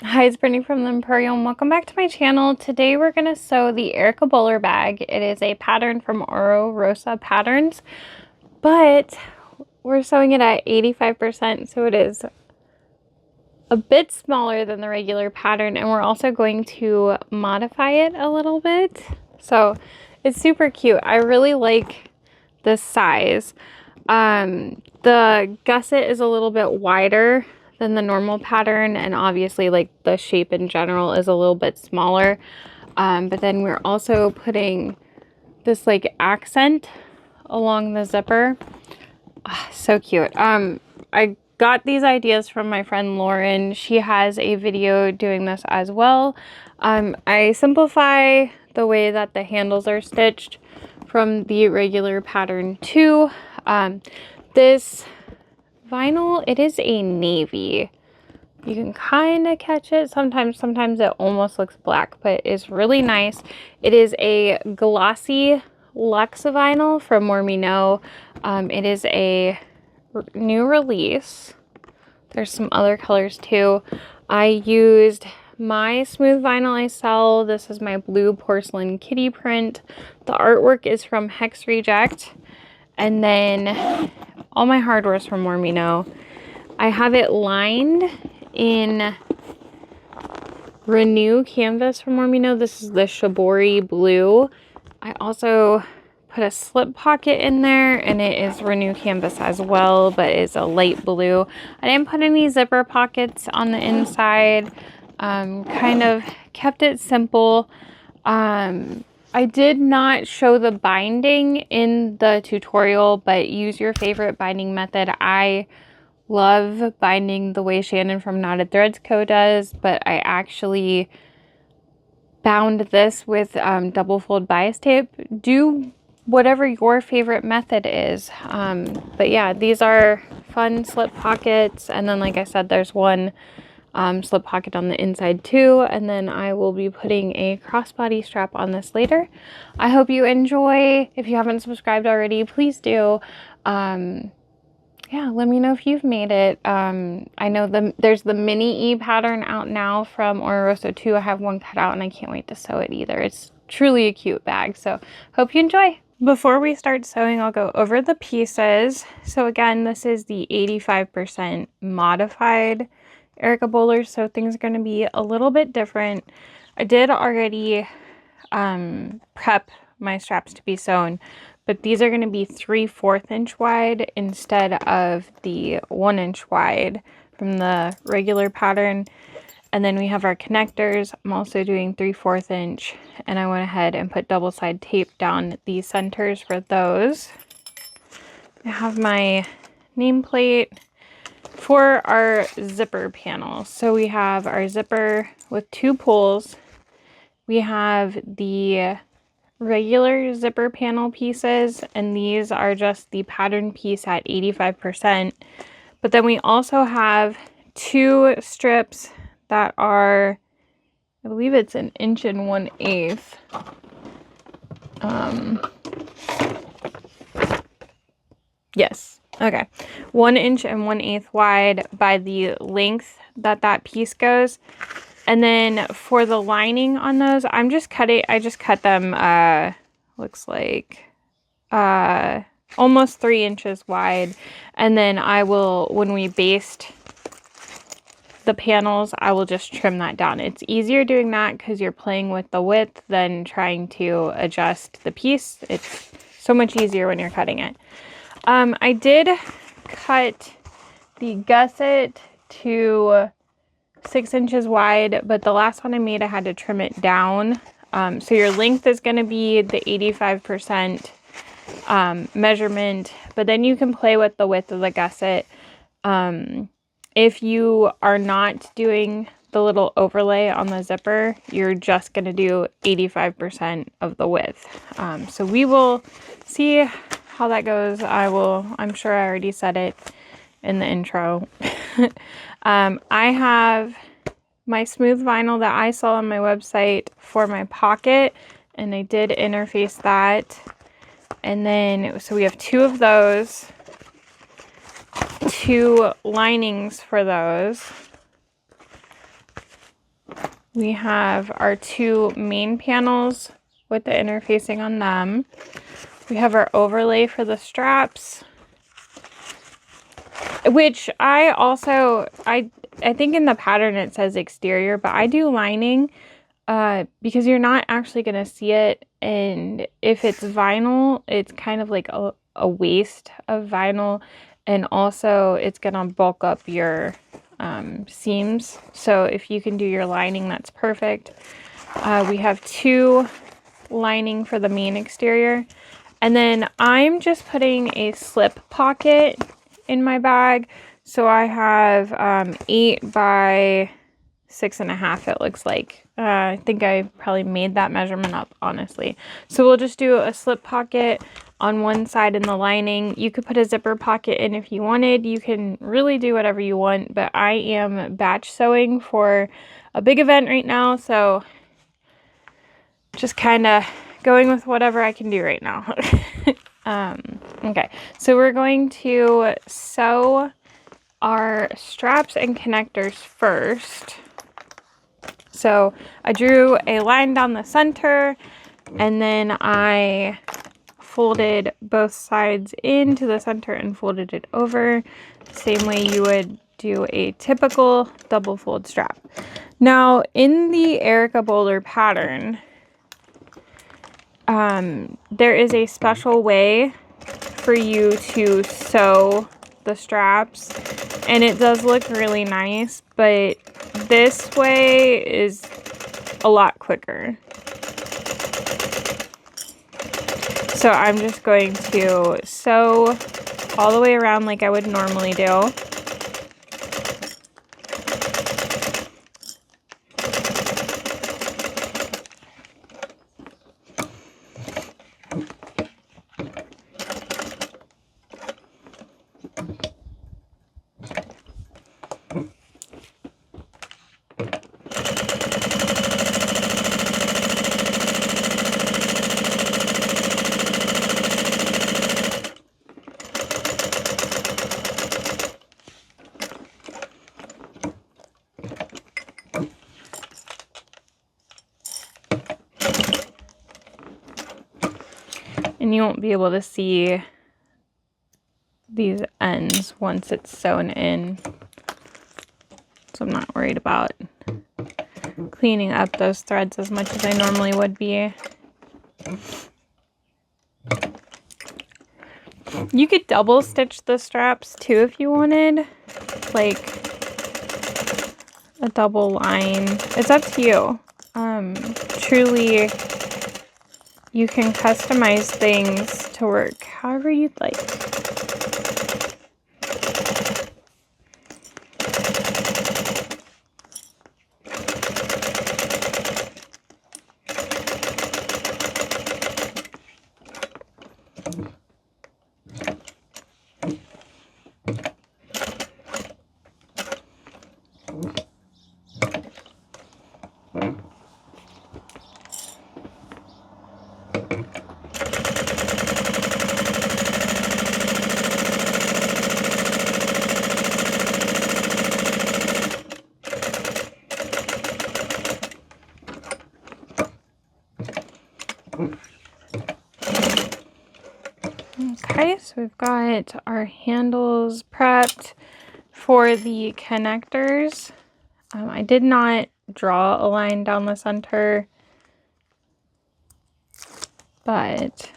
Hi, it's Brittany from the Empurrium. Welcome back to my channel. Today we're going to sew the Erica Bowler bag. It is a pattern from Rosa Patterns, but we're sewing it at 85%, so it is a bit smaller than the regular pattern, and we're also going to modify it a little bit. So it's super cute. I really like this size. The gusset is a little bit wider than the normal pattern, and obviously like the shape in general is a little bit smaller, but then we're also putting this like accent along the zipper. So cute. I got these ideas from my friend Lauren. She has a video doing this as well. I simplify the way that the handles are stitched from the regular pattern too. This vinyl, it is a navy. You can kind of catch it. Sometimes it almost looks black, but it's really nice. It is a glossy luxe vinyl from More Me Know. It is a new release. There's some other colors too. I used my smooth vinyl I sell. This is my blue porcelain kitty print. The artwork is from Hex Reject. And then all my hardware is from More Me Know. I have it lined in Renew canvas from More Me Know. This is the Shibori blue. I also put a slip pocket in there, and it is Renew canvas as well, but it's a light blue. I didn't put any zipper pockets on the inside. Kind of kept it simple. I did not show the binding in the tutorial, but use your favorite binding method. I love binding the way Shannon from Knotted Threads Co. does, but I actually bound this with double fold bias tape. Do whatever your favorite method is. But yeah, these are fun slip pockets. And then, like I said, there's one slip pocket on the inside too, and then I will be putting a crossbody strap on this later. I hope you enjoy. If you haven't subscribed already, please do. Yeah, let me know if you've made it. I know there's the mini E pattern out now from Rosa too. I have one cut out and I can't wait to sew it either. It's truly a cute bag, so hope you enjoy. Before we start sewing, I'll go over the pieces. So again, this is the 85% modified Erica Bowler, so things are going to be a little bit different. I did already prep my straps to be sewn, but these are going to be 3/4 inch wide instead of the 1 inch wide from the regular pattern. And then we have our connectors. I'm also doing 3/4 inch, and I went ahead and put double side tape down the centers for those. I have my nameplate for our zipper panel. So we have our zipper with 2 pulls. We have the regular zipper panel pieces, and these are just the pattern piece at 85%. But then we also have 2 strips that are, I believe it's 1 1/8 inch. Yes. Okay. 1 inch and 1/8 wide by the length that piece goes. And then for the lining on those, I just cut them, looks like, almost 3 inches wide. And then I will, when we baste the panels, I will just trim that down. It's easier doing that because you're playing with the width than trying to adjust the piece. It's so much easier when you're cutting it. I did cut the gusset to 6 inches wide, but the last one I made, I had to trim it down. So your length is going to be the 85% measurement, but then you can play with the width of the gusset. If you are not doing the little overlay on the zipper, you're just going to do 85% of the width. So we will see how that goes. I'm sure I already said it in the intro. I have my smooth vinyl that I saw on my website for my pocket, and I did interface that. And then, so we have 2 of those, 2 linings for those. We have our two main panels with the interfacing on them. We have our overlay for the straps, which I think in the pattern it says exterior, but I do lining because you're not actually going to see it. And if it's vinyl, it's kind of like a waste of vinyl. And also it's going to bulk up your seams. So if you can do your lining, that's perfect. We have two lining for the main exterior. And then I'm just putting a slip pocket in my bag. So I have 8 by 6.5, it looks like. I think I probably made that measurement up, honestly. So we'll just do a slip pocket on one side in the lining. You could put a zipper pocket in if you wanted. You can really do whatever you want, but I am batch sewing for a big event right now, so just kind of going with whatever I can do right now. Okay, so we're going to sew our straps and connectors first. So I drew a line down the center, and then I folded both sides into the center and folded it over, same way you would do a typical double fold strap. Now in the Erica Bowler pattern, there is a special way for you to sew the straps, and it does look really nice, but this way is a lot quicker. So I'm just going to sew all the way around like I would normally do. And you won't be able to see these ends once it's sewn in. So I'm not worried about cleaning up those threads as much as I normally would be. You could double stitch the straps too if you wanted, like a double line. It's up to you. Truly, you can customize things to work however you'd like. Okay, so we've got our handles prepped for the connectors. I did not draw a line down the center, but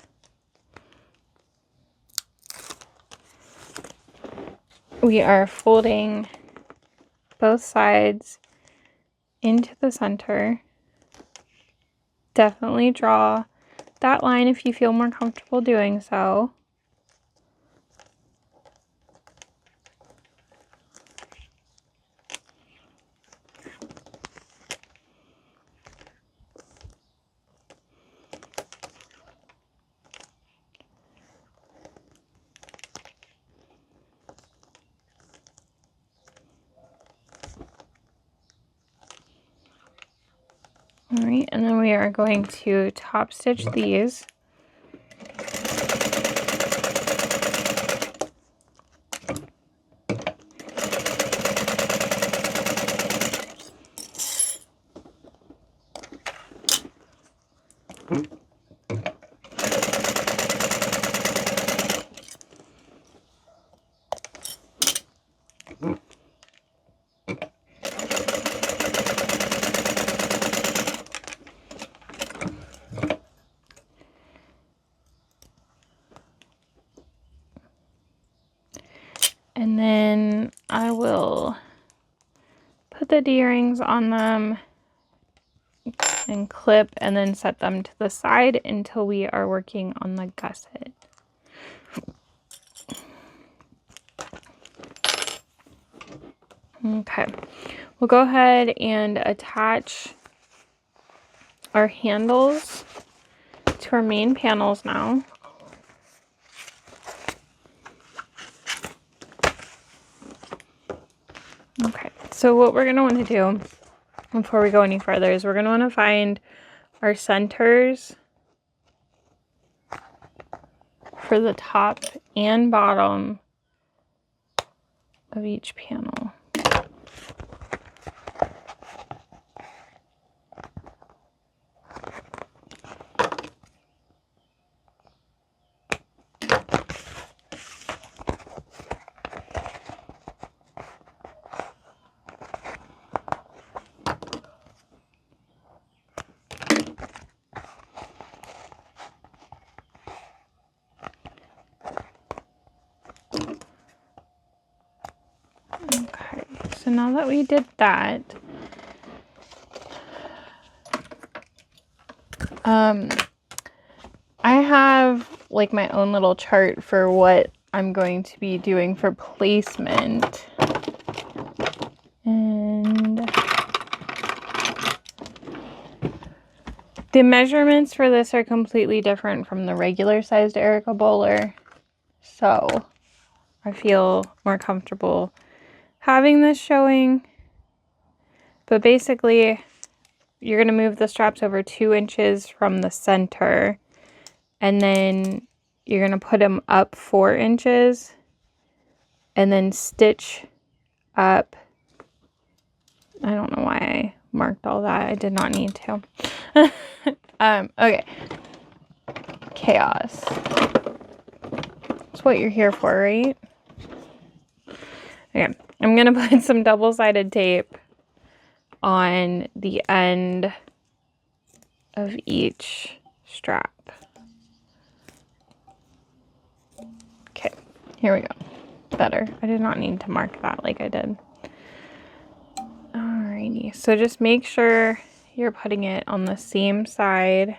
we are folding both sides into the center. Definitely draw that line if you feel more comfortable doing so. All right, and then we are going to top stitch these. the D-rings on them and clip, and then set them to the side until we are working on the gusset. Okay, we'll go ahead and attach our handles to our main panels now. Okay, so what we're going to want to do before we go any further is we're going to want to find our centers for the top and bottom of each panel. Okay, so now that we did that, I have like my own little chart for what I'm going to be doing for placement. And the measurements for this are completely different from the regular sized Erica bowler. So I feel more comfortable having this showing. But basically, you're going to move the straps over 2 inches from the center, and then you're going to put them up 4 inches and then stitch up. I don't know why I marked all that. I did not need to. Okay. Chaos. That's what you're here for, right? Okay. I'm going to put some double-sided tape on the end of each strap. Okay, here we go. Better. I did not need to mark that like I did. Alrighty, so just make sure you're putting it on the same side.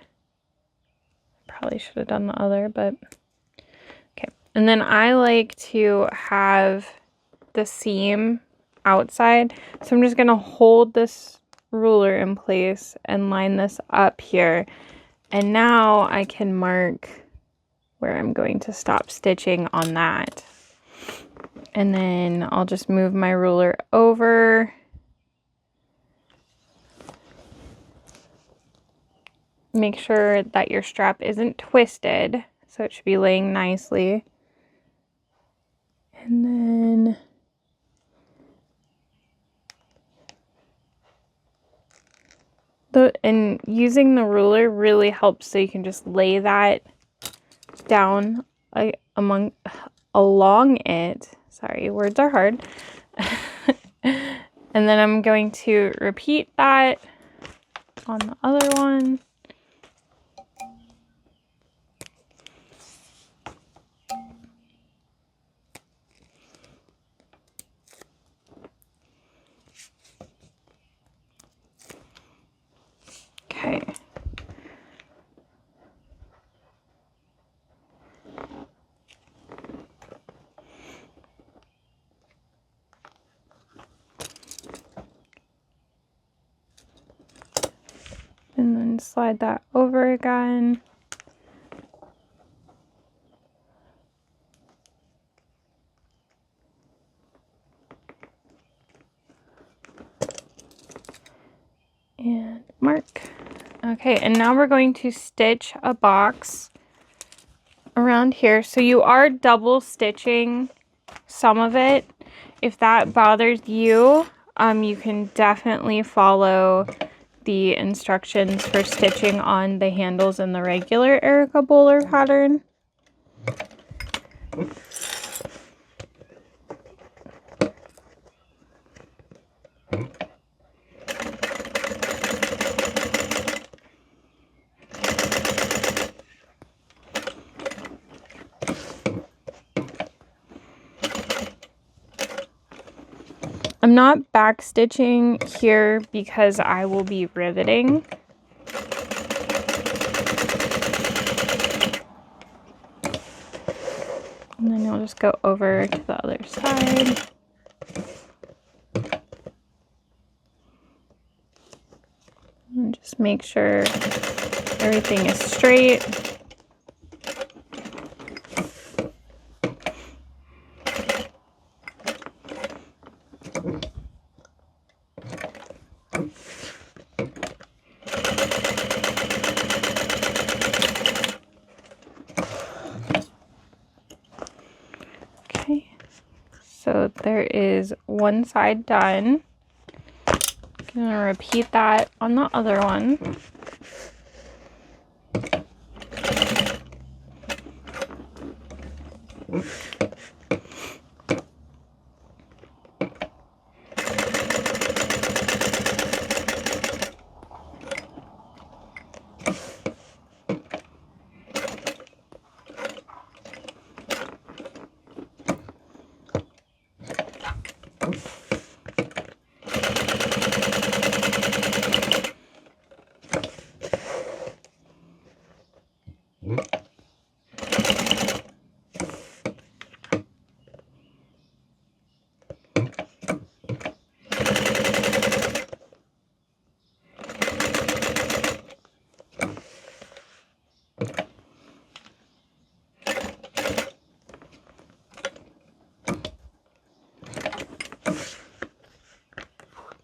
Probably should have done the other, but okay. And then I like to have the seam outside, so I'm just going to hold this ruler in place and line this up here, and now I can mark where I'm going to stop stitching on that. And then I'll just move my ruler over, make sure that your strap isn't twisted, so it should be laying nicely. And then and using the ruler really helps, so you can just lay that down along it. Sorry, words are hard. And then I'm going to repeat that on the other one. Okay. And then slide that over again. And mark. Okay, and now we're going to stitch a box around here. So you are double stitching some of it. If that bothers you, you can definitely follow the instructions for stitching on the handles in the regular Erica bowler pattern. I'm not back stitching here because I will be riveting. And then you'll just go over to the other side. And just make sure everything is straight. Okay, so there is one side done. I'm gonna repeat that on the other one.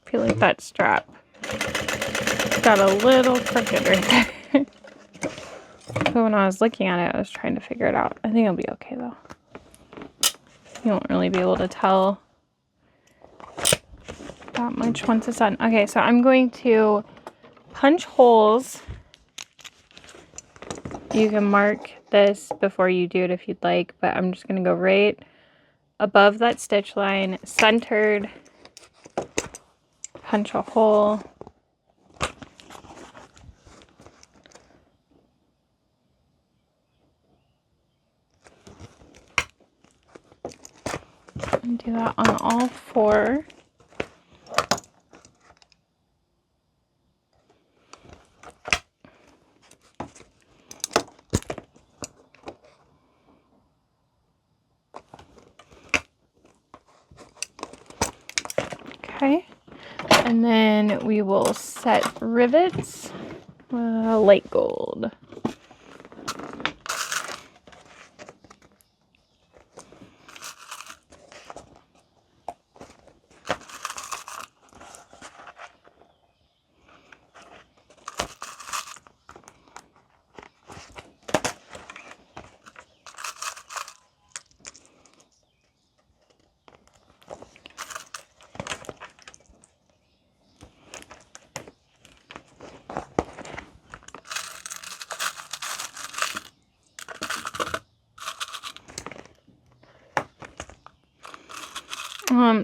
I feel like that strap got a little crooked right there. So when I was looking at it, I was trying to figure it out. I think it'll be okay though. You won't really be able to tell that much once it's done. Okay, so I'm going to punch holes. You can mark this before you do it if you'd like, but I'm just going to go right above that stitch line, centered, punch a hole. And do that on all four. Okay, and then we will set rivets, light gold.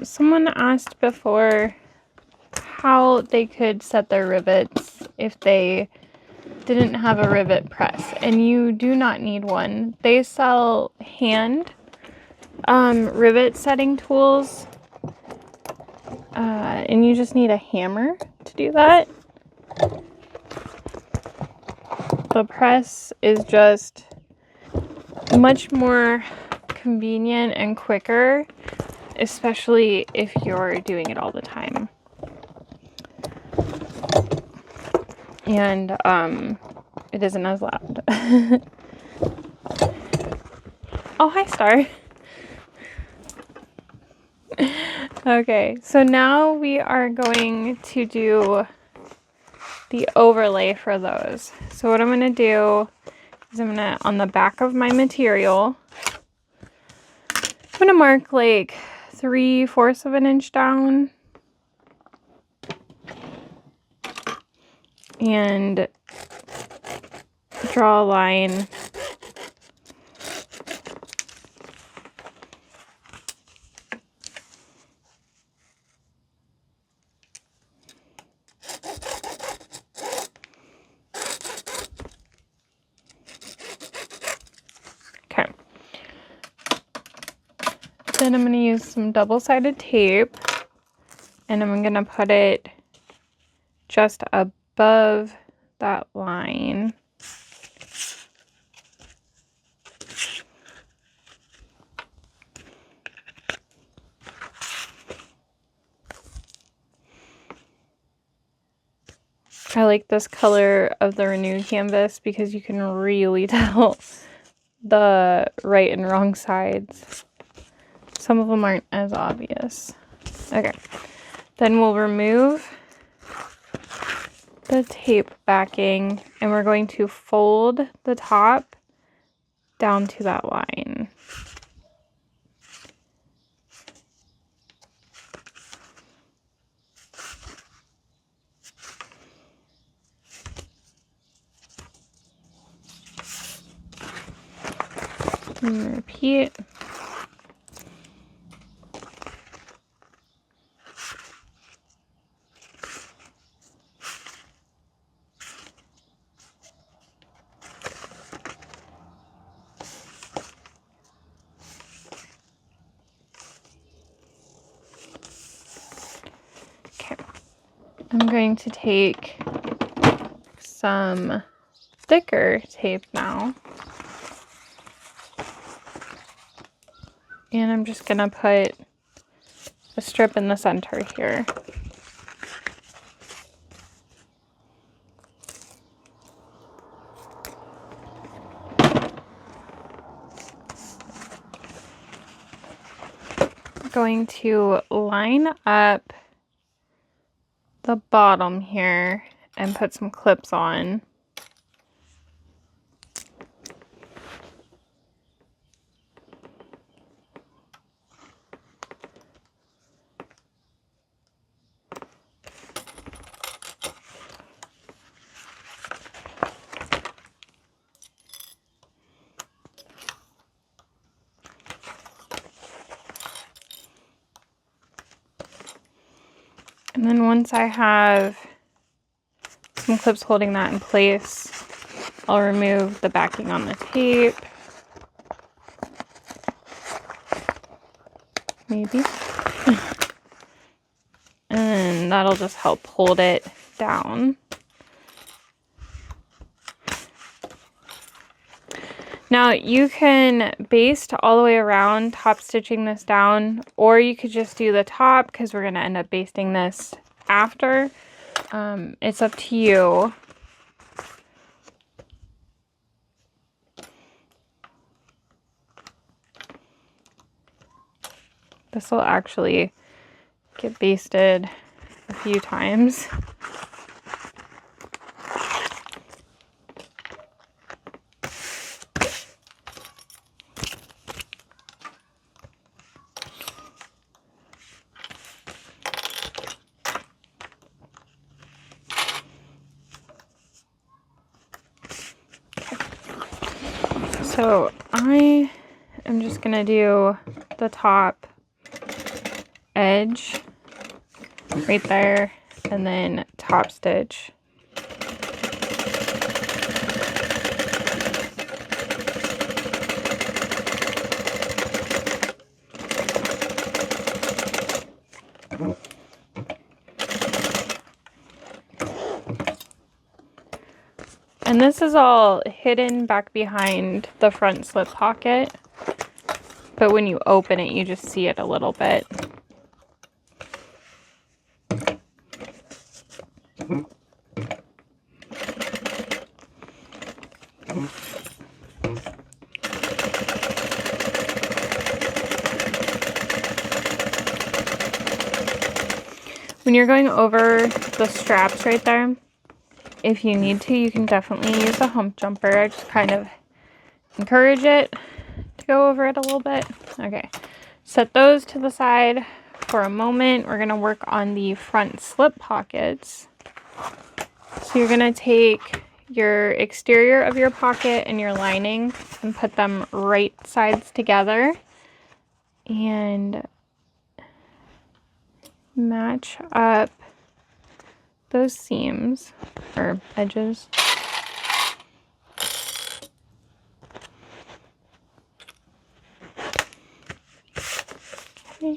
Someone asked before how they could set their rivets if they didn't have a rivet press, and you do not need one. They sell hand rivet setting tools, and you just need a hammer to do that. The press is just much more convenient and quicker, especially if you're doing it all the time. And it isn't as loud. Oh, hi, Star. Okay, so now we are going to do the overlay for those. So what I'm going to do is I'm going to, on the back of my material, I'm going to mark like 3/4 of an inch down and draw a line . Okay. Then I'm going to use some double-sided tape and I'm gonna put it just above that line. I like this color of the Renew canvas because you can really tell the right and wrong sides. Some of them aren't as obvious. Okay, then we'll remove the tape backing and we're going to fold the top down to that line. And repeat. Okay, I'm going to take some thicker tape now. And I'm just gonna put a strip in the center here. I'm going to line up the bottom here and put some clips on. And then once I have some clips holding that in place, I'll remove the backing on the tape. Maybe. And that'll just help hold it down. Now you can baste all the way around, top stitching this down, or you could just do the top because we're going to end up basting this after. It's up to you. This will actually get basted a few times. So I am just gonna do the top edge right there and then top stitch. And this is all hidden back behind the front slip pocket, but when you open it, you just see it a little bit. When you're going over the straps right there, if you need to, you can definitely use a hump jumper. I just kind of encourage it to go over it a little bit. Okay, set those to the side for a moment. We're gonna work on the front slip pockets. So you're gonna take your exterior of your pocket and your lining and put them right sides together and match up those seams or edges. Okay.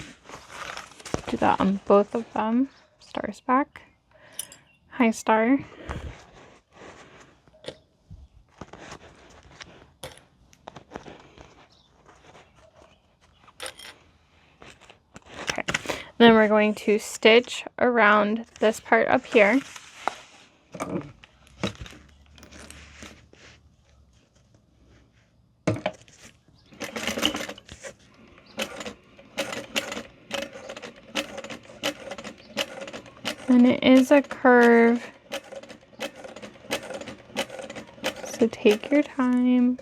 Do that on both of them. Stars back. High star. Okay. Then we're going to stitch around this part up here. And it is a curve, so take your time.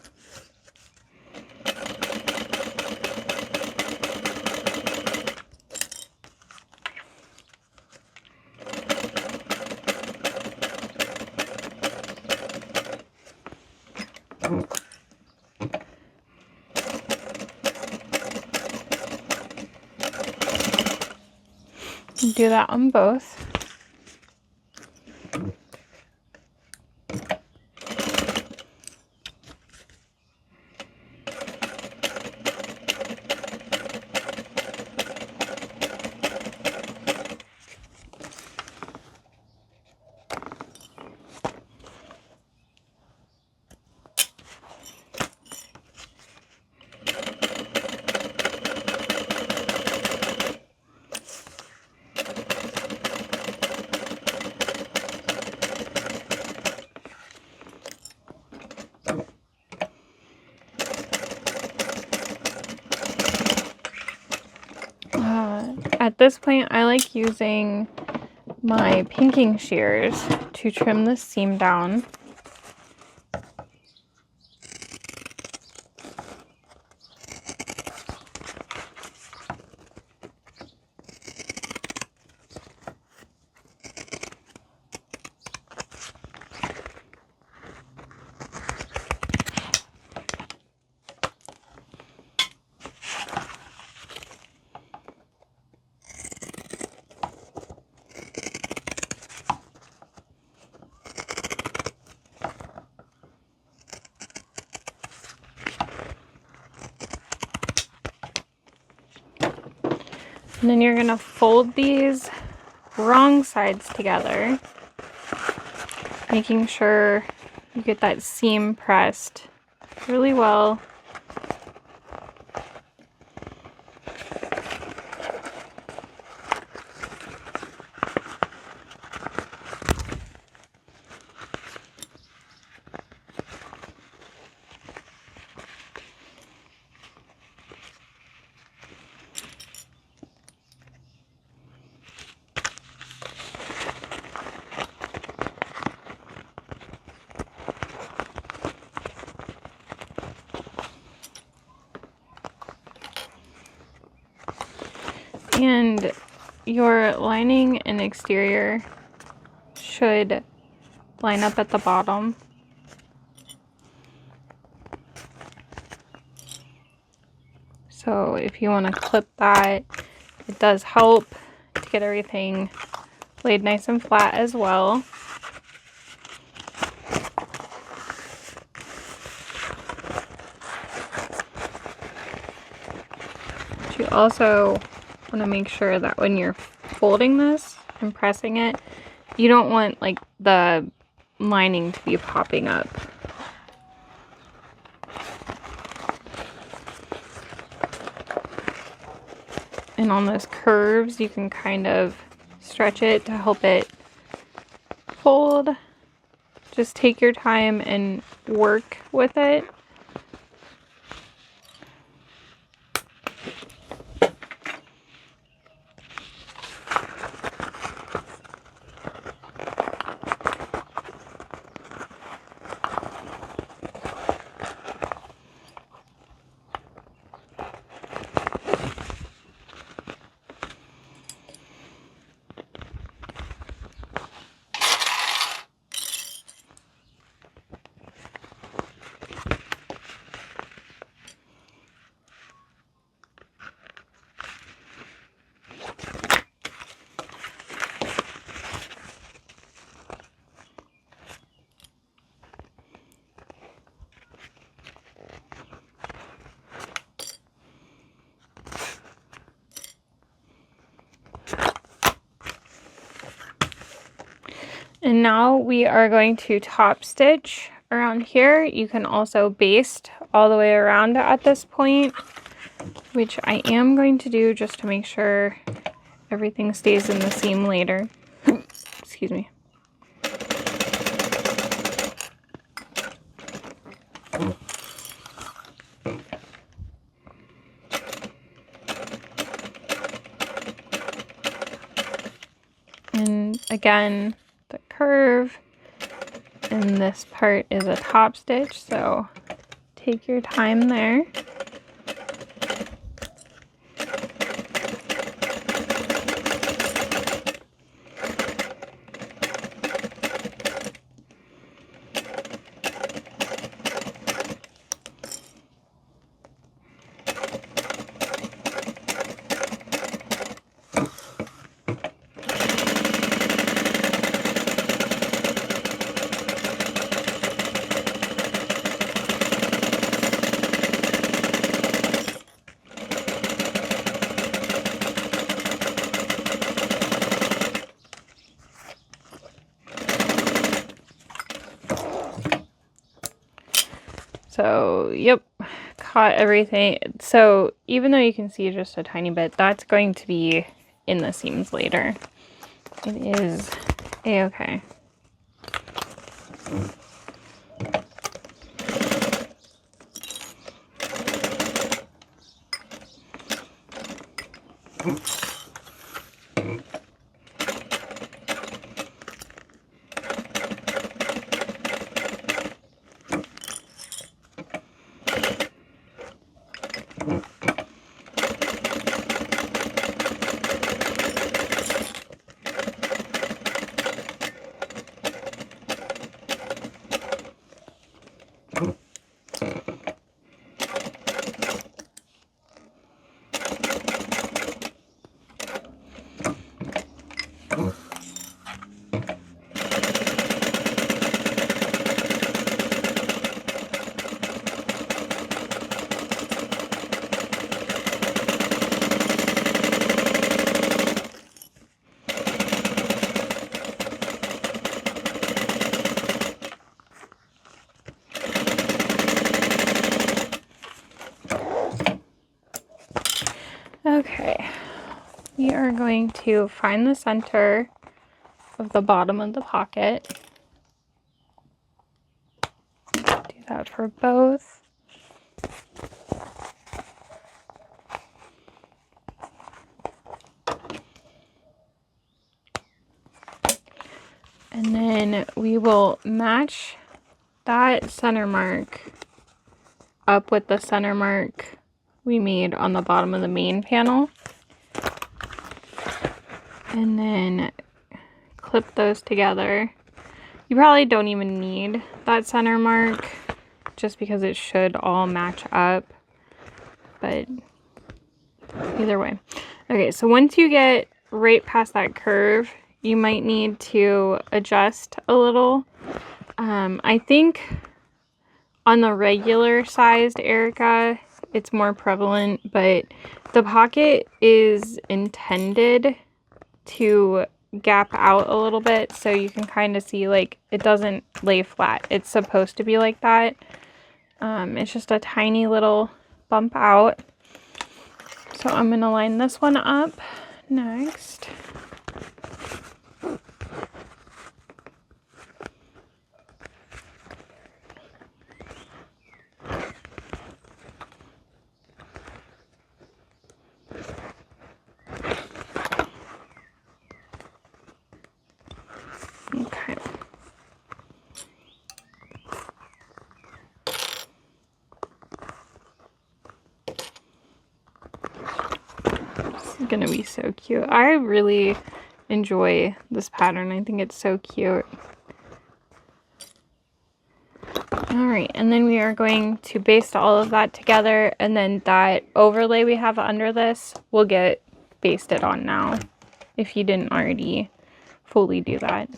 Do that on both. At this point, I like using my pinking shears to trim the seam down. And then you're going to fold these wrong sides together, making sure you get that seam pressed really well. And your lining and exterior should line up at the bottom. So if you want to clip that, it does help to get everything laid nice and flat as well. But you also want to make sure that when you're folding this and pressing it, you don't want like the lining to be popping up. And on those curves, you can kind of stretch it to help it fold. Just take your time and work with it. And now we are going to top stitch around here. You can also baste all the way around at this point, which I am going to do just to make sure everything stays in the seam later. Excuse me. And again, the curve and this part is a top stitch, so take your time there. So, yep, caught everything. So, even though you can see just a tiny bit, that's going to be in the seams later. It is a-okay. Okay, we are going to find the center of the bottom of the pocket. Do that for both. And then we will match that center mark up with the center mark we made on the bottom of the main panel. And then clip those together. You probably don't even need that center mark just because it should all match up, but either way. Okay, so once you get right past that curve, you might need to adjust a little. I think on the regular sized Erica, it's more prevalent, but the pocket is intended to gap out a little bit, so you can kind of see like it doesn't lay flat. It's supposed to be like that. It's just a tiny little bump out. So I'm going to line this one up next. Okay. This is gonna be so cute. I really enjoy this pattern. I think it's so cute. Alright, and then we are going to baste all of that together, and then that overlay we have under this will get basted on now, if you didn't already fully do that.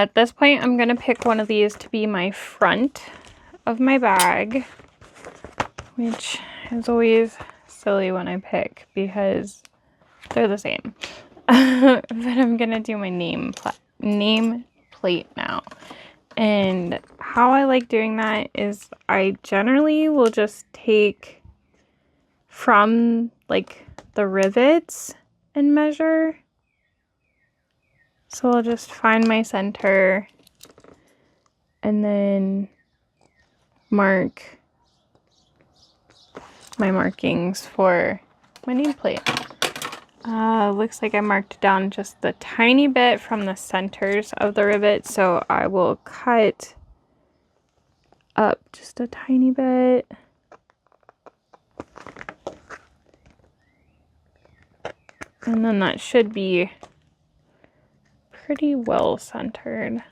at this point, I'm going to pick one of these to be my front of my bag, which is always silly when I pick because they're the same. But I'm going to do my name plate now. And how I like doing that is I generally will just take from like the rivets and measure. So I'll just find my center and then mark my markings for my nameplate. Looks like I marked down just the tiny bit from the centers of the rivet, so I will cut up just a tiny bit. And then that should be pretty well centered.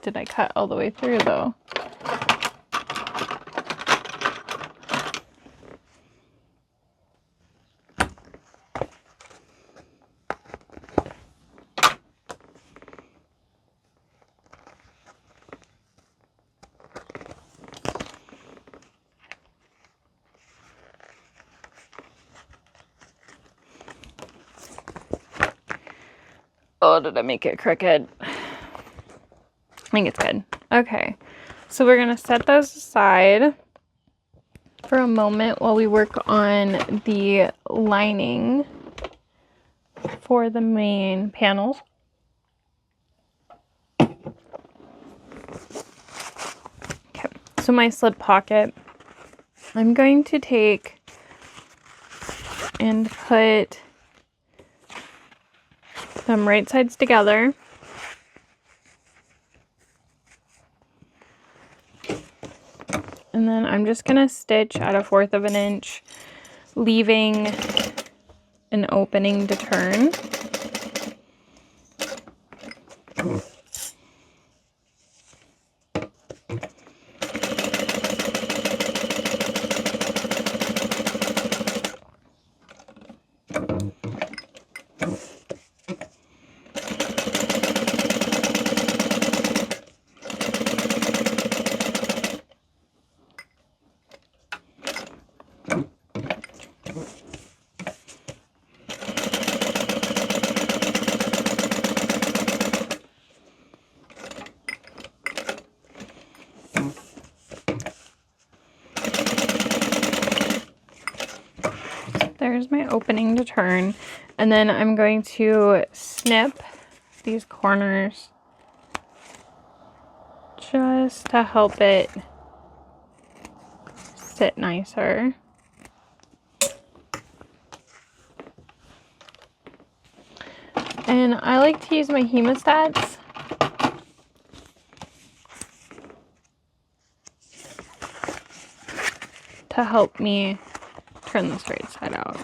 Did I cut all the way through though? Oh, did I make it crooked? I think it's good. Okay, so we're gonna set those aside for a moment while we work on the lining for the main panels. Okay, so my slip pocket, I'm going to take and put them right sides together. And then I'm just going to stitch at 1/4 of an inch, leaving an opening to turn. There's my opening to turn, and then I'm going to snip these corners just to help it sit nicer. And I like to use my hemostats to help me turn the straight side out.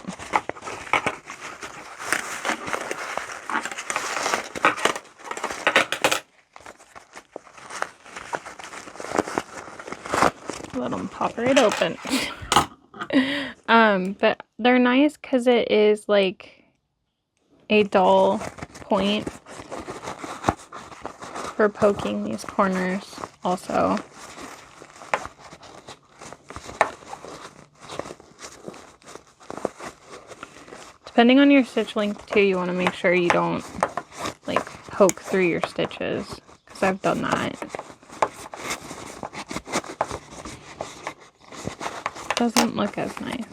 Let them pop right open. But they're nice because it is like a dull point for poking these corners also. Depending on your stitch length too, you want to make sure you don't like poke through your stitches, because I've done that. Doesn't look as nice.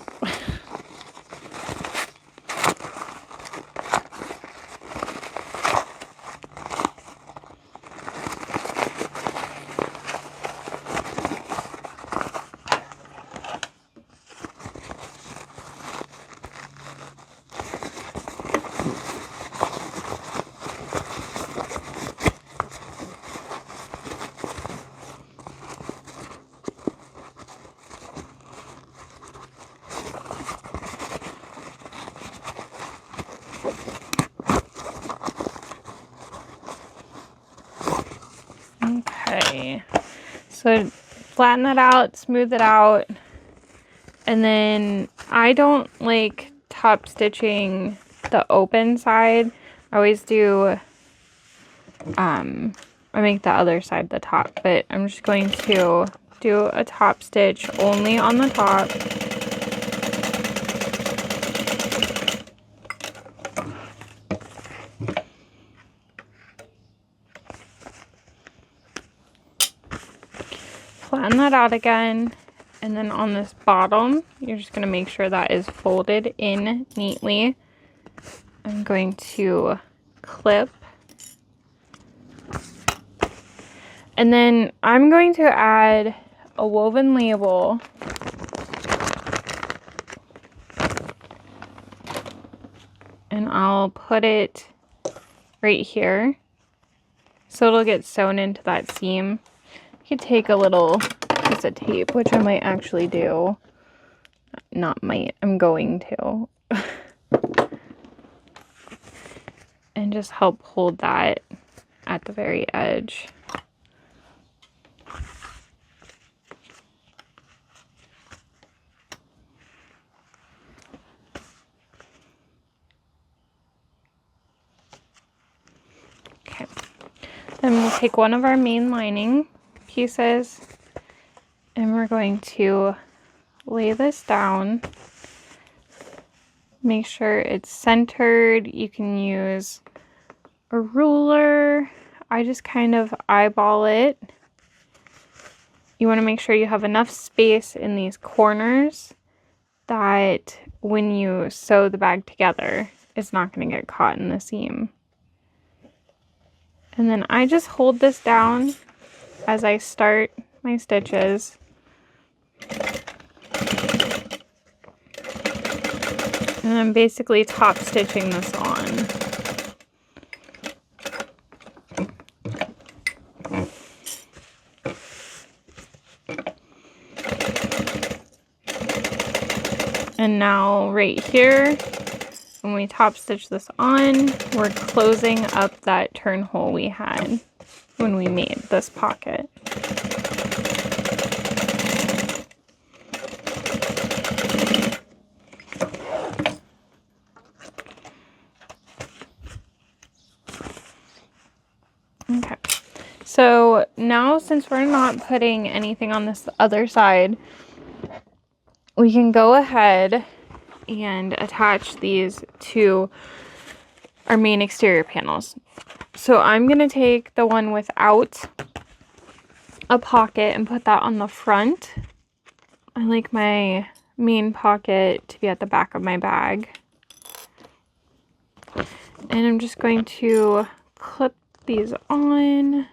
Okay, so flatten that out, smooth it out, and then I don't like top stitching the open side. I always do, I make the other side the top, but I'm just going to do a top stitch only on the top. Flatten that out again, and then on this bottom, you're just going to make sure that is folded in neatly. I'm going to clip, and then I'm going to add a woven label and I'll put it right here so it'll get sewn into that seam. You could take a little piece of tape, which I might actually do. Not might, I'm going to. And just help hold that at the very edge. Okay. Then we'll take one of our main lining pieces and we're going to lay this down. Make sure it's centered. You can use a ruler. I just kind of eyeball it. You want to make sure you have enough space in these corners that when you sew the bag together, it's not going to get caught in the seam. And then I just hold this down as I start my stitches. And I'm basically top stitching this on. And now right here, when we top stitch this on, we're closing up that turn hole we had when we made this pocket. Okay, so now since we're not putting anything on this other side, we can go ahead and attach these to our main exterior panels. So I'm going to take the one without a pocket and put that on the front. I like my main pocket to be at the back of my bag. And I'm just going to clip these on.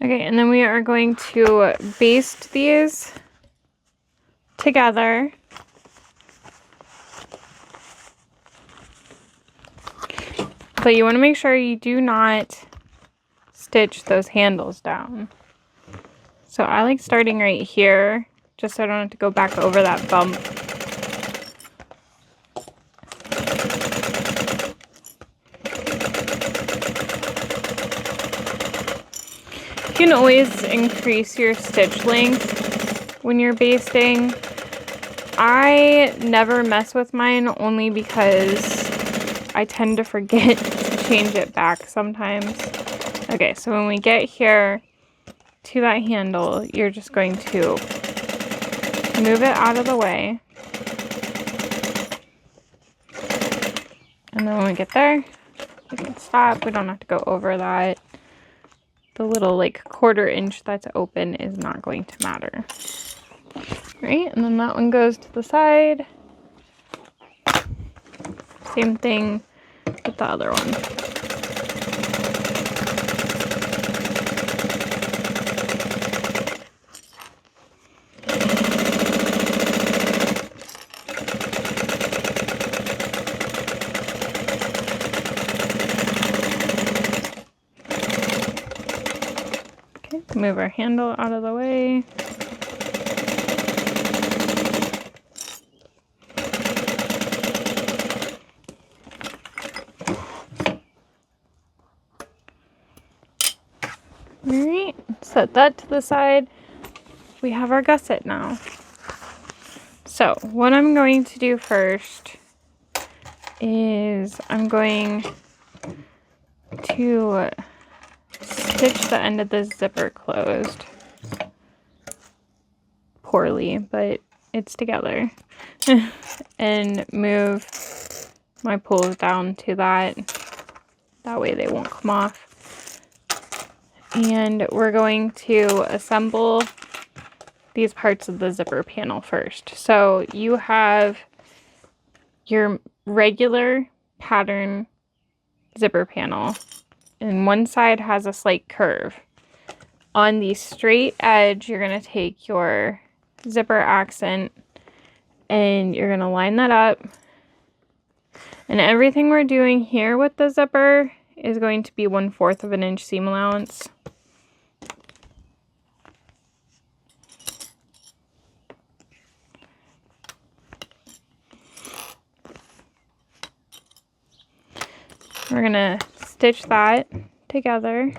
Okay, and then we are going to baste these together. But you want to make sure you do not stitch those handles down. So I like starting right here, just so I don't have to go back over that bump. You can always increase your stitch length when you're basting. I never mess with mine only because I tend to forget to change it back sometimes. Okay, so when we get here to that handle, you're just going to move it out of the way. And then when we get there, we can stop. We don't have to go over that. The little like 1/4 inch that's open is not going to matter. Right, and then that one goes to the side. Same thing with the other one. Okay, move our handle out of the way. Alright, set that to the side. We have our gusset now. So what I'm going to do first is I'm going to stitch the end of the zipper closed. Poorly, but it's together. And move my pulls down to that. That way they won't come off. And we're going to assemble these parts of the zipper panel first. So you have your regular pattern zipper panel, and one side has a slight curve. On the straight edge, you're going to take your zipper accent and you're going to line that up. And everything we're doing here with the zipper is going to be 1/4 of an inch seam allowance. We're going to stitch that together.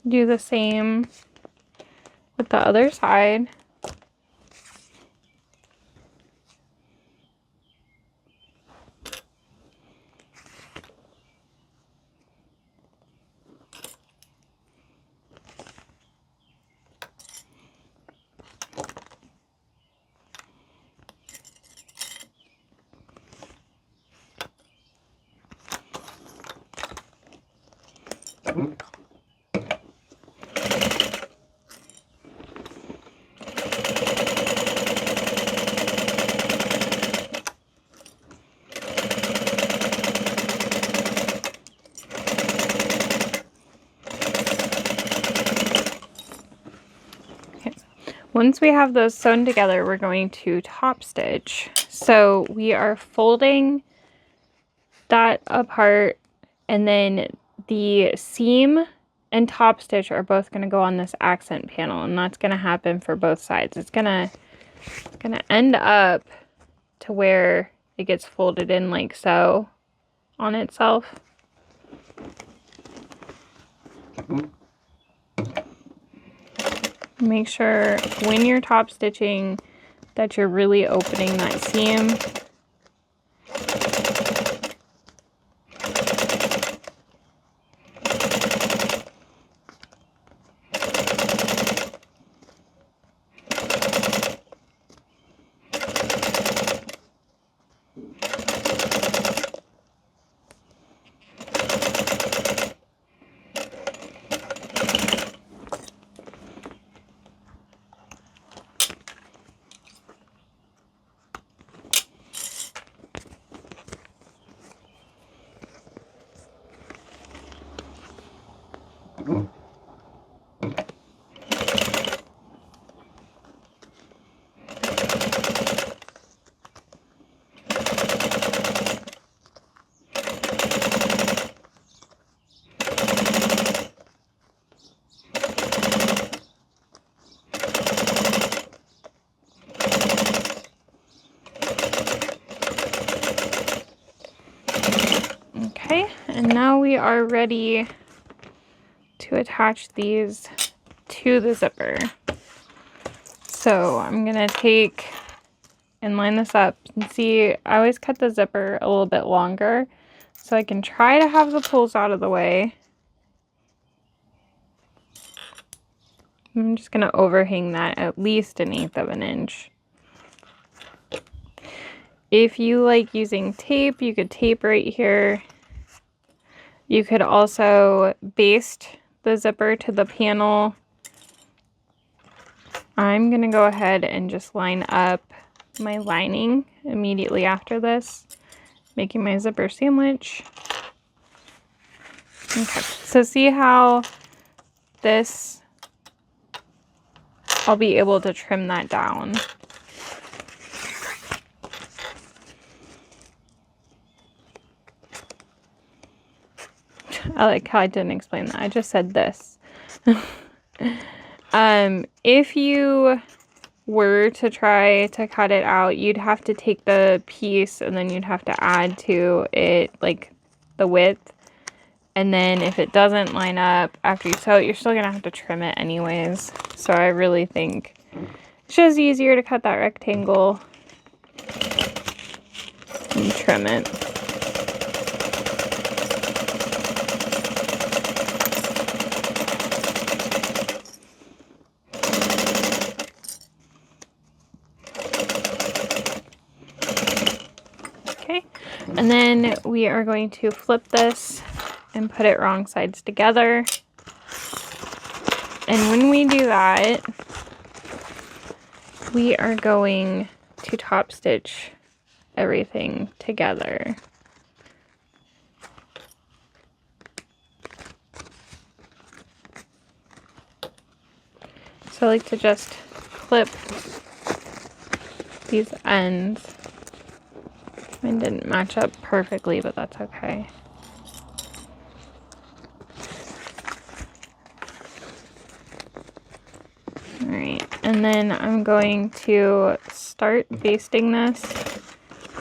Do the same with the other side. Once we have those sewn together, we're going to top stitch. So we are folding that apart, and then the seam and top stitch are both going to go on this accent panel, and that's going to happen for both sides. It's gonna end up to where it gets folded in like so on itself. Make sure when you're top stitching that you're really opening that seam. Okay, and now we are ready to attach these to the zipper. So I'm gonna take and line this up. And see, I always cut the zipper a little bit longer so I can try to have the pulls out of the way. I'm just going to overhang that at least 1/8 of an inch. If you like using tape, you could tape right here. You could also baste the zipper to the panel. I'm going to go ahead and just line up my lining immediately after this, making my zipper sandwich. Okay, so see how this, I'll be able to trim that down. I like how I didn't explain that. I just said this. If you were to try to cut it out, you'd have to take the piece and then you'd have to add to it like the width. And then if it doesn't line up after you sew it, you're still gonna have to trim it anyways. So I really think it's just easier to cut that rectangle and trim it. And then we are going to flip this and put it wrong sides together. And when we do that, we are going to top stitch everything together. So I like to just clip these ends. Mine didn't match up perfectly, but that's okay. Alright, and then I'm going to start basting this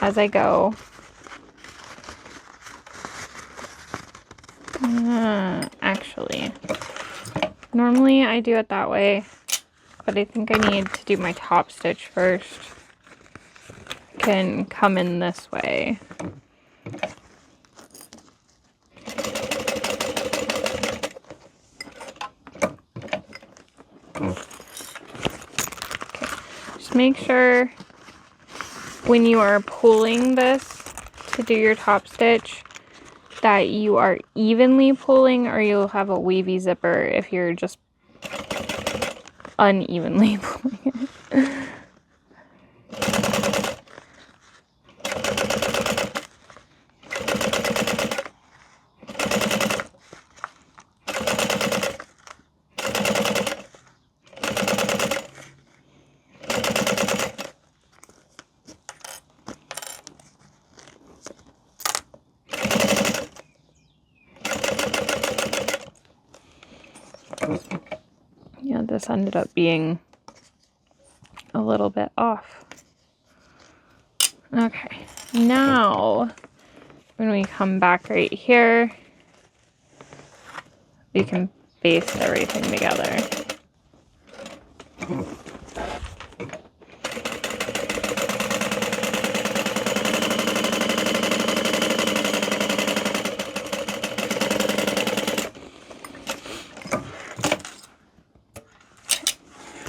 as I go. Actually, normally I do it that way, but I think I need to do my top stitch first. Can come in this way. Okay. Just make sure when you are pulling this to do your top stitch that you are evenly pulling, or you'll have a wavy zipper if you're just unevenly pulling it. Yeah, this ended up being a little bit off. Okay, now when we come back right here, we can baste everything together.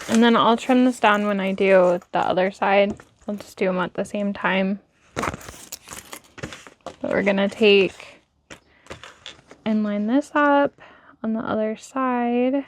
And then I'll trim this down when I do the other side. I'll just do them at the same time. But we're gonna take and line this up on the other side.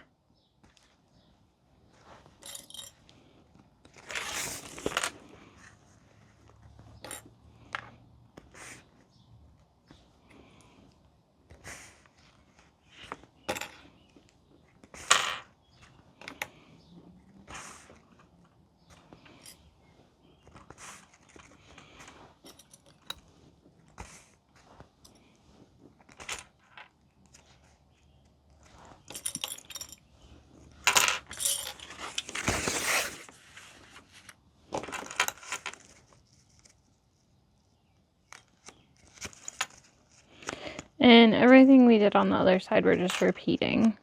And everything we did on the other side, we're just repeating.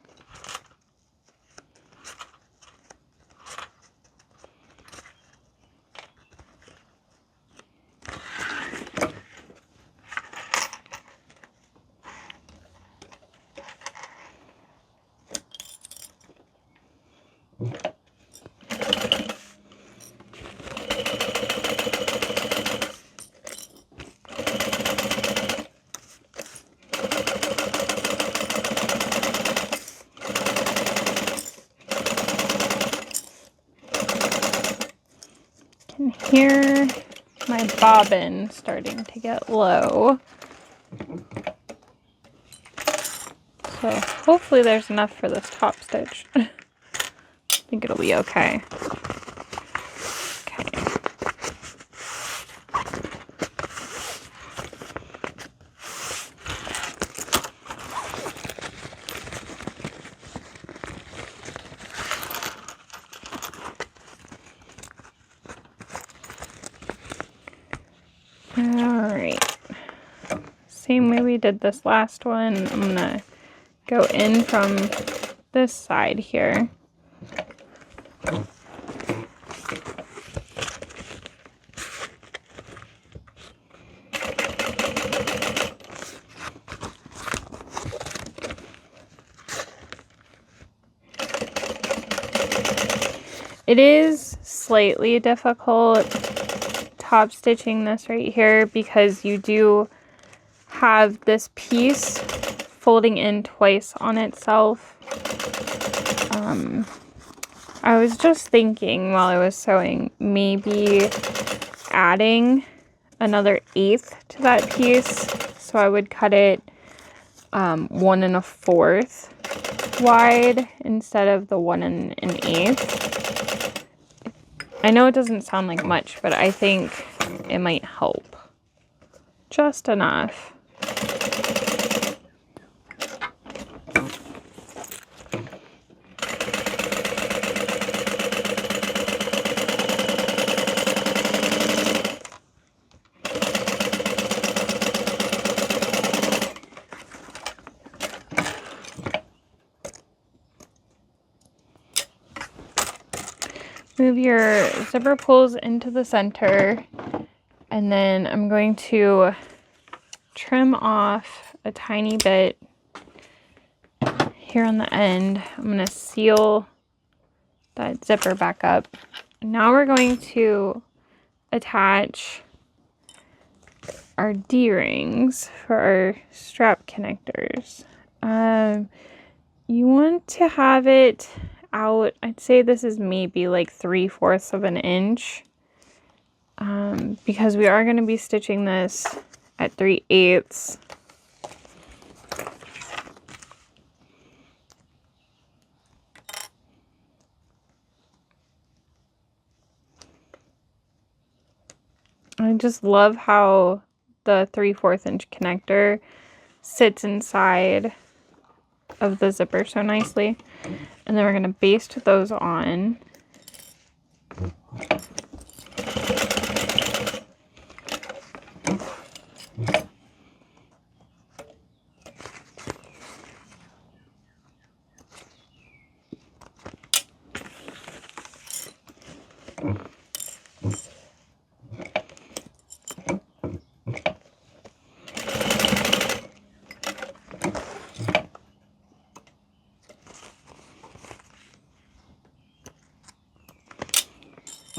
hear my bobbin starting to get low. So hopefully there's enough for this top stitch. I think it'll be okay. Okay. Alright. Same way we did this last one. I'm gonna go in from this side here. It is slightly difficult top stitching this right here because you do have this piece folding in twice on itself. I was just thinking while I was sewing, maybe adding another 1/8 to that piece. So I would cut it 1 1/4 wide instead of the 1 1/8. I know it doesn't sound like much, but I think it might help just enough. Move your zipper pulls into the center, and then I'm going to trim off a tiny bit here on the end. I'm going to seal that zipper back up. Now we're going to attach our D-rings for our strap connectors. You want to have it out, I'd say this is maybe like 3/4 of an inch, because we are going to be stitching this at 3/8. I just love how the 3/4 inch connector sits inside of the zipper so nicely. And then we're going to baste those on.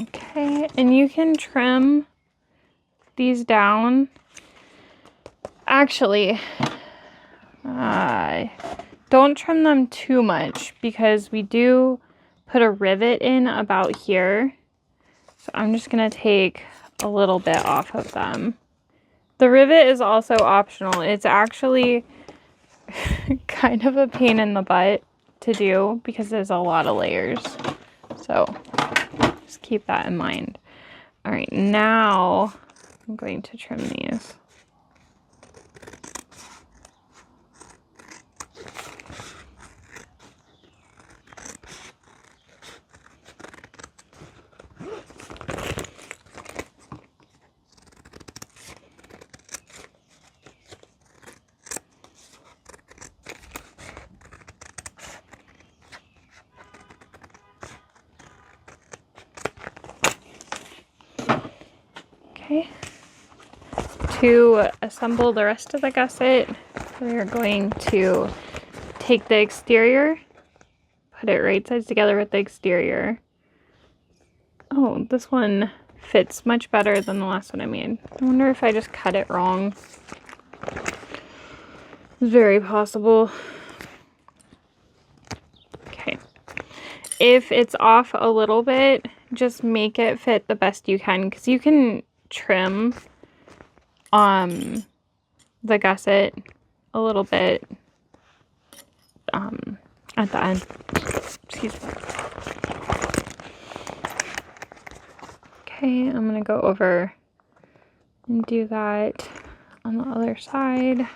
Okay, and you can trim these down. Actually, don't trim them too much because we do put a rivet in about here. So I'm just going to take a little bit off of them. The rivet is also optional. It's actually kind of a pain in the butt to do because there's a lot of layers. So just keep that in mind. All right, now I'm going to trim these. Okay, to assemble the rest of the gusset, we're going to take the exterior, put it right sides together with the exterior. Oh, this one fits much better than the last one I made. I wonder if I just cut it wrong. It's very possible. Okay. If it's off a little bit, just make it fit the best you can, because you can trim the gusset a little bit at the end. Excuse me. Okay, I'm gonna go over and do that on the other side.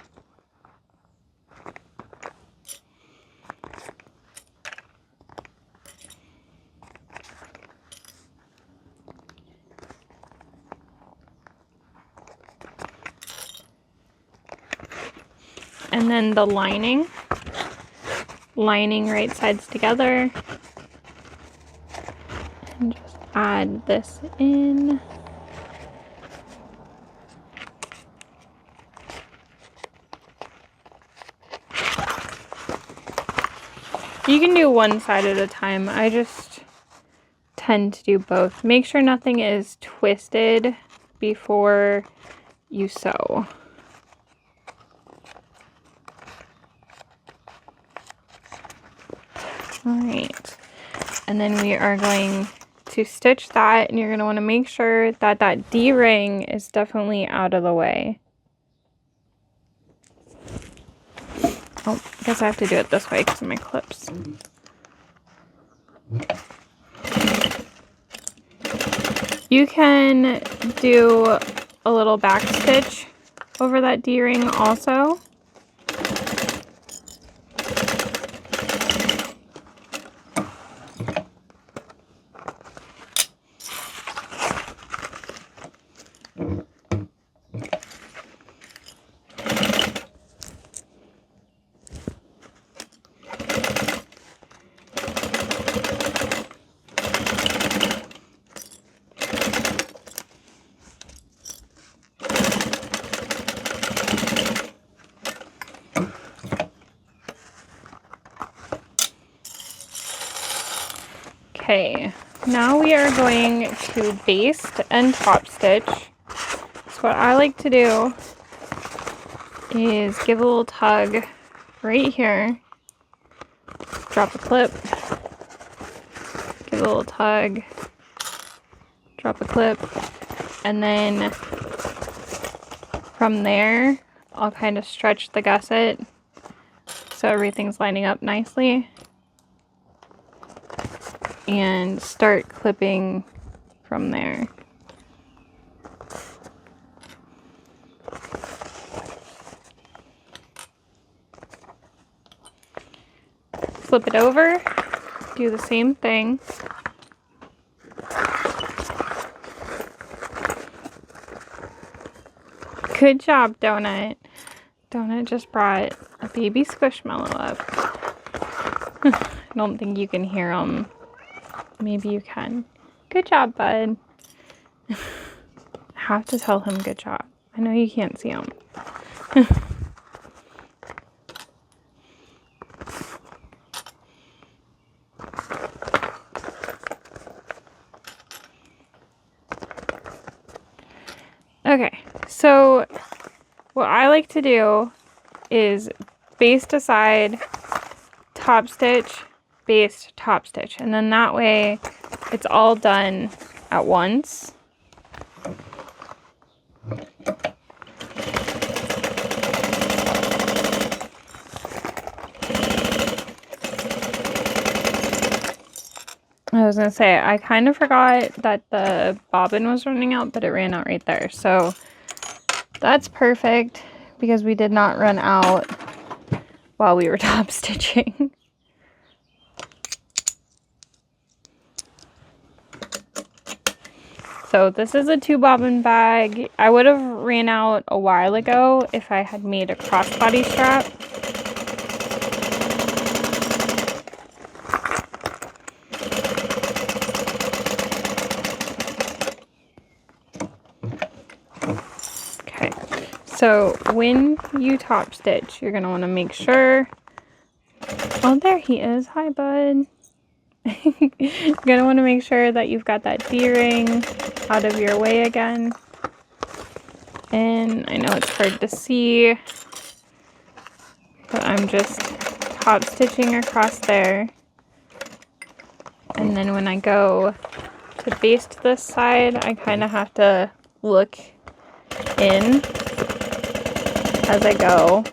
And then the lining right sides together, and just add this in. You can do one side at a time. I just tend to do both. Make sure nothing is twisted before you sew. Alright, and then we are going to stitch that, and you're going to want to make sure that that D-ring is definitely out of the way. Oh, I guess I have to do it this way because of my clips. You can do a little back stitch over that D-ring also. Okay, now we are going to baste and top stitch. So what I like to do is give a little tug right here, drop a clip, give a little tug, drop a clip, and then from there I'll kind of stretch the gusset so everything's lining up nicely, and start clipping from there. Flip it over, do the same thing. Good job, Donut. Donut just brought a baby squishmallow up. I don't think you can hear him. Maybe you can. Good job, bud. I have to tell him good job. I know you can't see him. Okay, so what I like to do is baste aside, top stitch, baste, top stitch, and then that way it's all done at once. I was gonna say, I kind of forgot that the bobbin was running out, but it ran out right there. So that's perfect because we did not run out while we were top stitching. So this is a 2 bobbin bag. I would have ran out a while ago if I had made a crossbody strap. So when you top stitch, you're going to want to make sure, oh, there he is. Hi, bud. You're going to want to make sure that you've got that D-ring out of your way again. And I know it's hard to see, but I'm just top stitching across there. And then when I go to baste this side, I kind of have to look in as I go.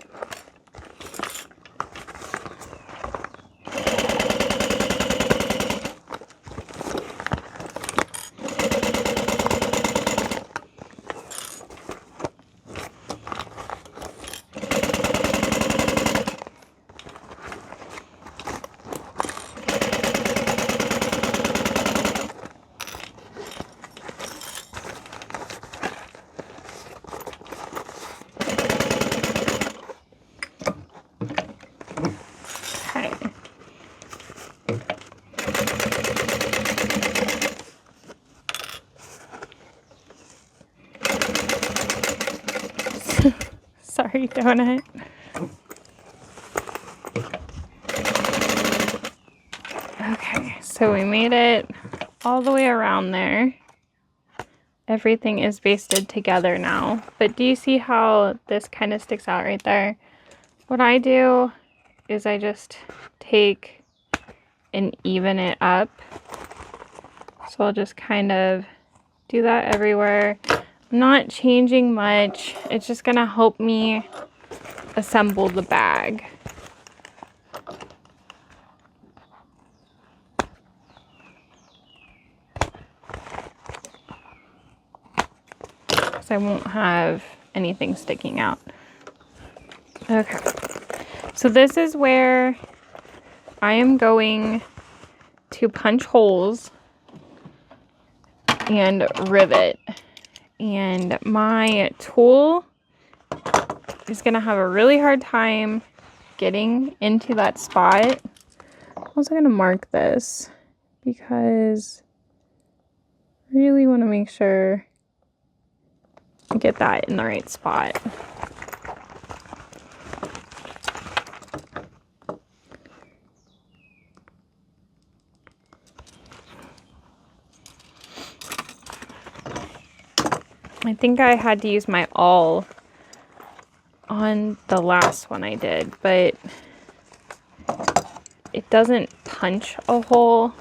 Sorry, donut. Okay, so we made it all the way around there. Everything is basted together now. But do you see how this kind of sticks out right there? What I do is I just take and even it up. So I'll just kind of do that everywhere. I'm not changing much. It's just gonna help me assemble the bag. So I won't have anything sticking out. Okay, so this is where I am going to punch holes and rivet. And my tool is gonna have a really hard time getting into that spot. I'm also gonna mark this because I really want to make sure I get that in the right spot. I think I had to use my awl on the last one I did, but it doesn't punch a hole.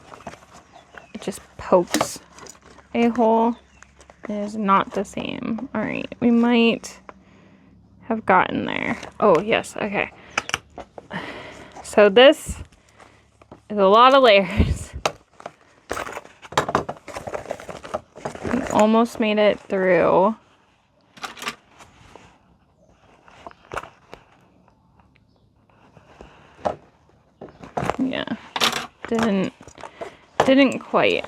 It just pokes a hole. It is not the same. All right, we might have gotten there. Oh, yes, okay. So this is a lot of layers. We almost made it through. Yeah, didn't quite.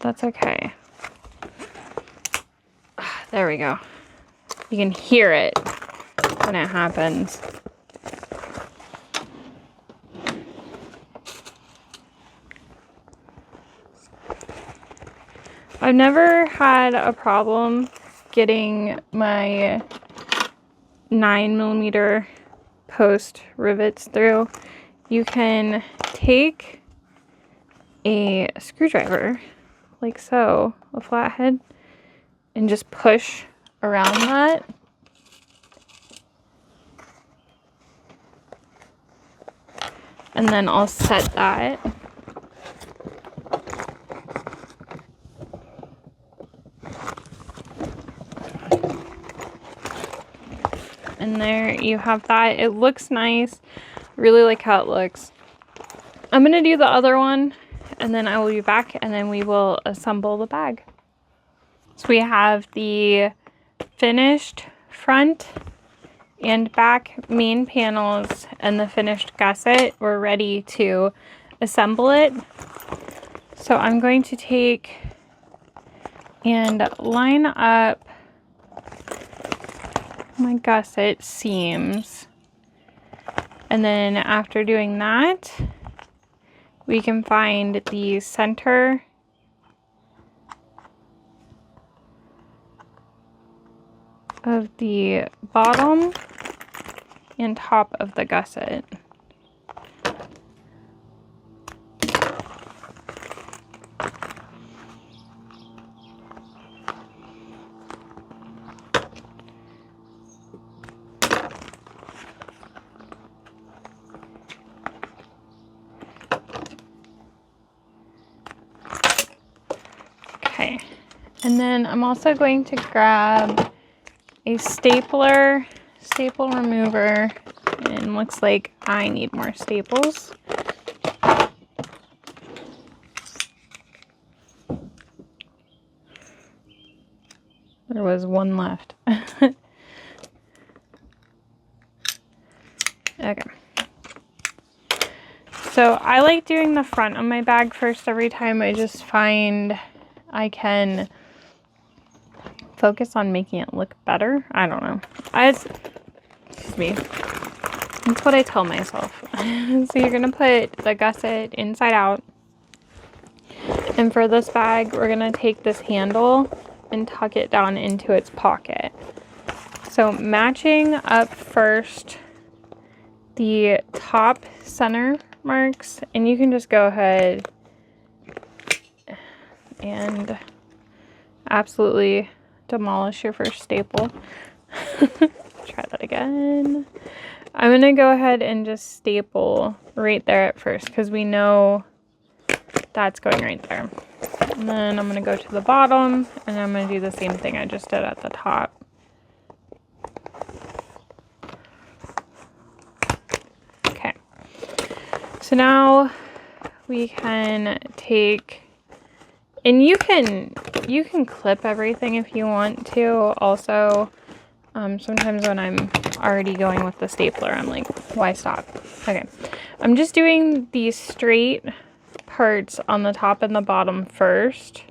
That's okay. There we go. You can hear it when it happens. I've never had a problem getting my 9mm post rivets through. You can take a screwdriver like so, a flathead, and just push around that. And then I'll set that. And there you have that. It looks nice. Really like how it looks. I'm gonna do the other one and then I will be back and then we will assemble the bag. So we have the finished front and back main panels and the finished gusset. We're ready to assemble it. So I'm going to take and line up my gusset seams. And then after doing that, we can find the center of the bottom and top of the gusset. And then I'm also going to grab a staple remover, and looks like I need more staples. There was one left. Okay. So I like doing the front of my bag first every time. I just find I can focus on making it look better. I don't know. Excuse me. That's what I tell myself. So you're gonna put the gusset inside out. And for this bag, we're gonna take this handle and tuck it down into its pocket. So matching up first the top center marks, and you can just go ahead and absolutely demolish your first staple. Try that again. I'm gonna go ahead and just staple right there at first because we know that's going right there. And then I'm gonna go to the bottom and I'm gonna do the same thing I just did at the top. Okay. So now we can take, and you can clip everything if you want to. Also, sometimes when I'm already going with the stapler, I'm like, why stop? Okay, I'm just doing these straight parts on the top and the bottom first.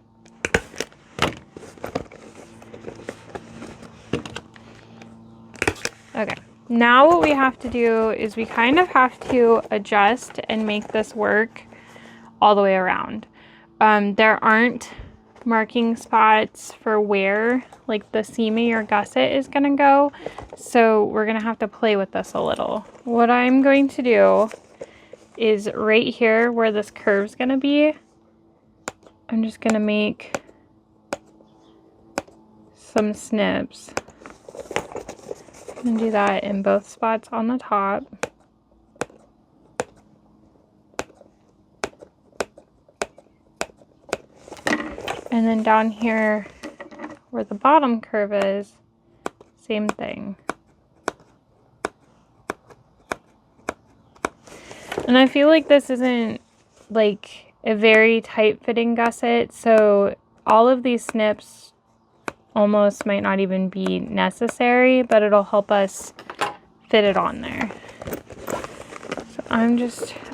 Okay, now what we have to do is we kind of have to adjust and make this work all the way around. There aren't marking spots for where like the seam of your gusset is gonna go, so we're gonna have to play with this a little. What I'm going to do is right here where this curve's gonna be, I'm just gonna make some snips and do that in both spots on the top. And then down here where the bottom curve is, same thing. And I feel like this isn't like a very tight fitting gusset, so all of these snips almost might not even be necessary, but it'll help us fit it on there. So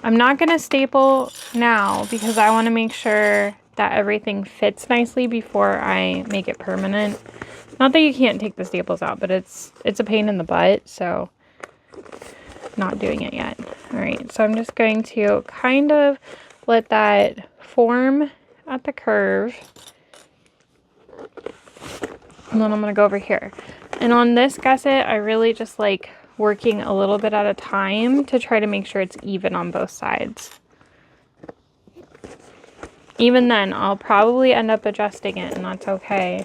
I'm not gonna staple now because I want to make sure that everything fits nicely before I make it permanent. Not that you can't take the staples out, but it's a pain in the butt, so not doing it yet. All right, so I'm just going to kind of let that form at the curve. And then I'm gonna go over here. And on this gusset, I really just like working a little bit at a time to try to make sure it's even on both sides. Even then, I'll probably end up adjusting it, and that's okay.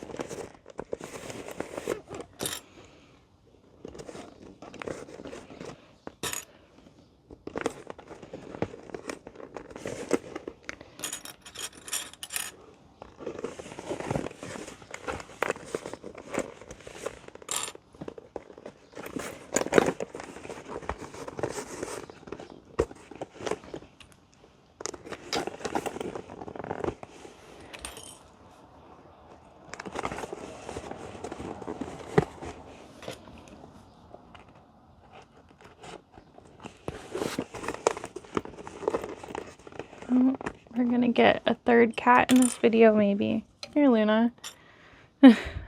We're gonna get a third cat in this video, maybe. Here, Luna.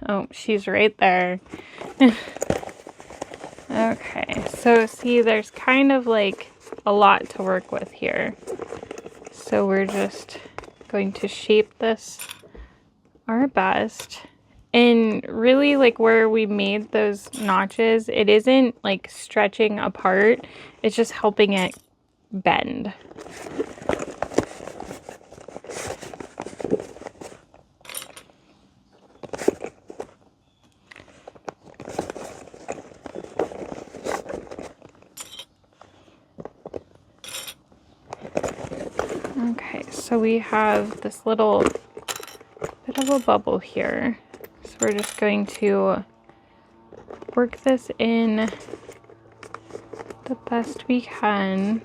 Oh, she's right there. Okay, so see, there's kind of like a lot to work with here. So we're just going to shape this our best. And really, like where we made those notches, it isn't like stretching apart, it's just helping it bend. Okay, so we have this little bit of of a bubble here. So we're just going to work this in the best we can.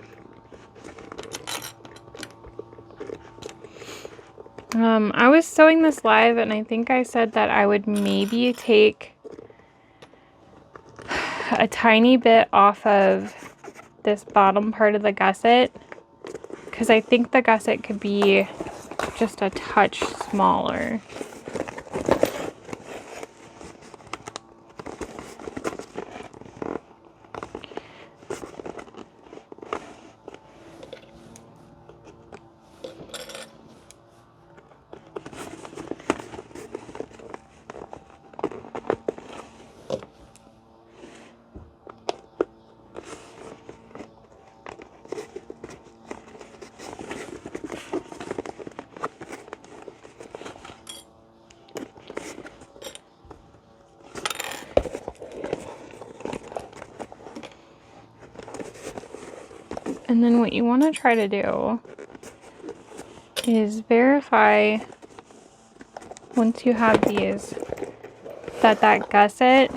I was sewing this live and I think I said that I would maybe take a tiny bit off of this bottom part of the gusset because I think the gusset could be just a touch smaller. And then what you want to try to do is verify, once you have these, that gusset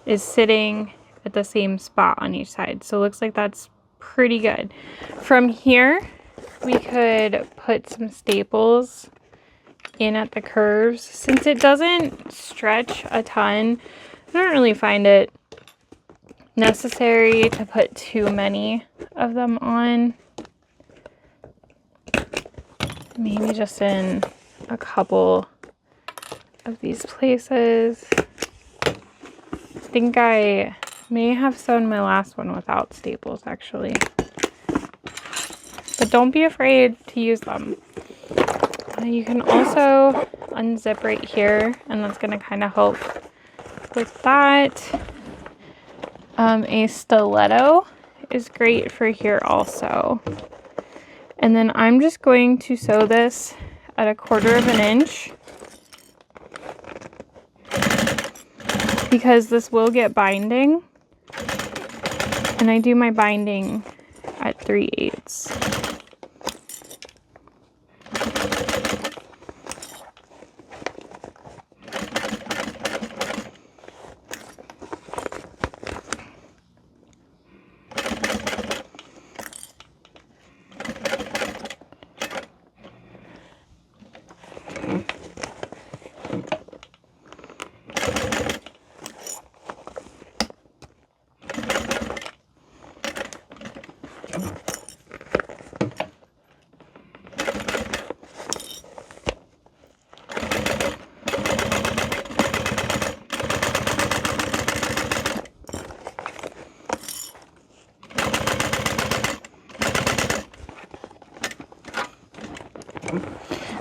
is sitting at the same spot on each side. So it looks like that's pretty good. From here, we could put some staples in at the curves. Since it doesn't stretch a ton, I don't really find it necessary to put too many of them on. Maybe just in a couple of these places. I think I may have sewn my last one without staples actually. But don't be afraid to use them. You can also unzip right here, and that's going to kind of help with that. A stiletto is great for here also. And then I'm just going to sew this at 1/4 of an inch because this will get binding, and I do my binding at 3/8.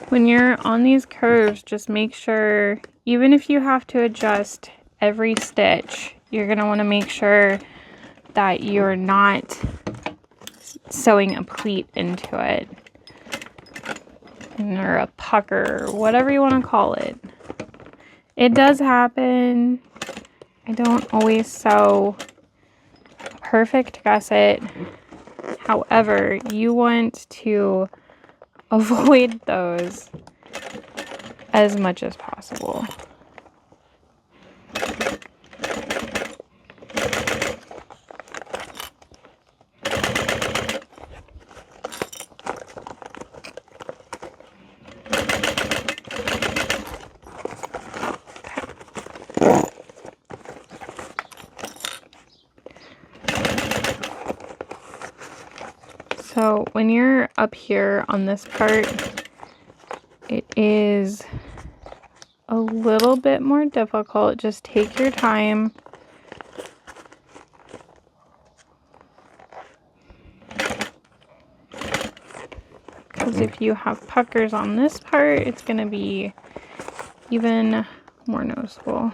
When you're on these curves, just make sure, even if you have to adjust every stitch, you're going to want to make sure that you're not sewing a pleat into it, or a pucker, or whatever you want to call it. It does happen. I don't always sew a perfect gusset. However, you want to avoid those as much as possible. So when you're up here on this part, it is a little bit more difficult. Just take your time. Because if you have puckers on this part, it's going to be even more noticeable.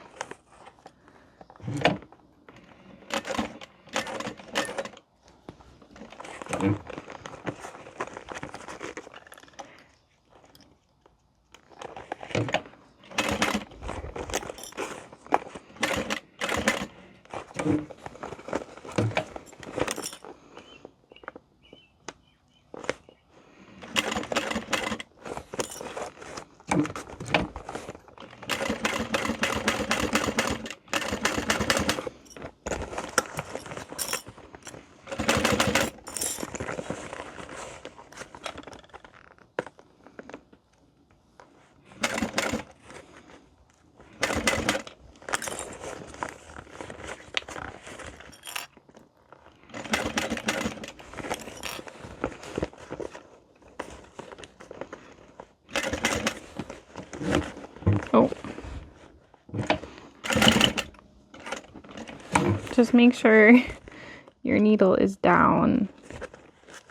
Oh. Just make sure your needle is down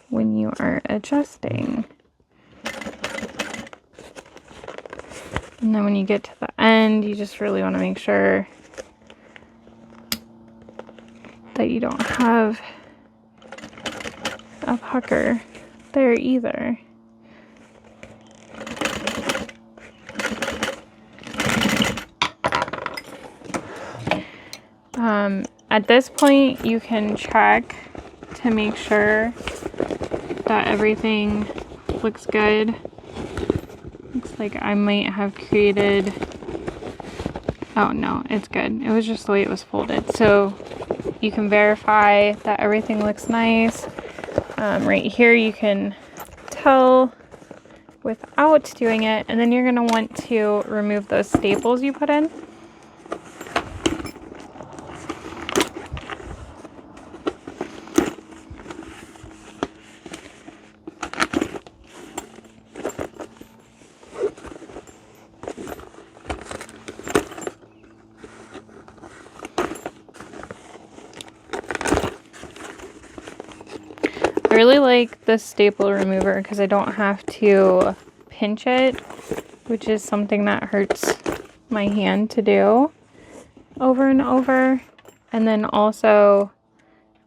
when you are adjusting. And then when you get to the end, you just really want to make sure that you don't have a pucker there either. At this point, you can check to make sure that everything looks good. Looks like I might have created, oh no, it's good. It was just the way it was folded. So you can verify that everything looks nice. Right here you can tell without doing it, and then you're going to want to remove those staples you put in. I really like this staple remover because I don't have to pinch it, which is something that hurts my hand to do over and over. And then also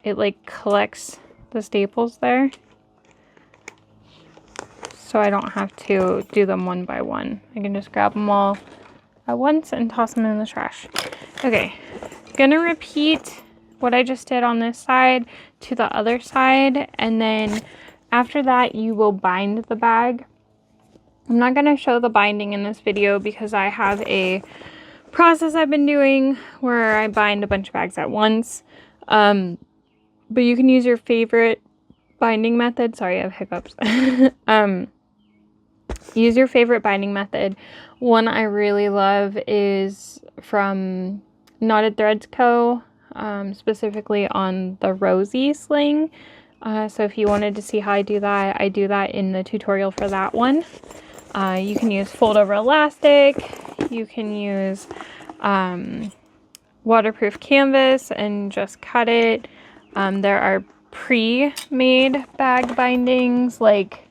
it like collects the staples there, so I don't have to do them one by one. I can just grab them all at once and toss them in the trash. Okay, gonna repeat what I just did on this side to the other side, and then after that you will bind the bag. I'm not going to show the binding in this video because I have a process I've been doing where I bind a bunch of bags at once, but you can use your favorite binding method. Sorry, I have hiccups. Use your favorite binding method. One I really love is from Knotted Threads Co., specifically on the Rosie sling. So if you wanted to see how I do that in the tutorial for that one. You can use fold over elastic, you can use waterproof canvas and just cut it. There are pre-made bag bindings, like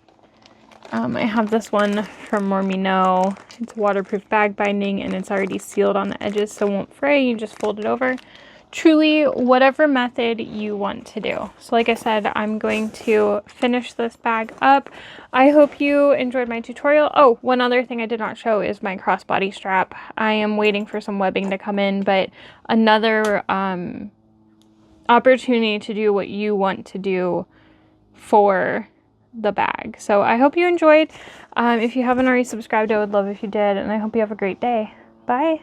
I have this one from More Me Know. It's a waterproof bag binding and it's already sealed on the edges so it won't fray. You just fold it over. Truly, whatever method you want to do. So like I said, I'm going to finish this bag up. I hope you enjoyed my tutorial. Oh, one other thing I did not show is my crossbody strap. I am waiting for some webbing to come in, but another opportunity to do what you want to do for the bag. So I hope you enjoyed. If you haven't already subscribed, I would love if you did, and I hope you have a great day. Bye.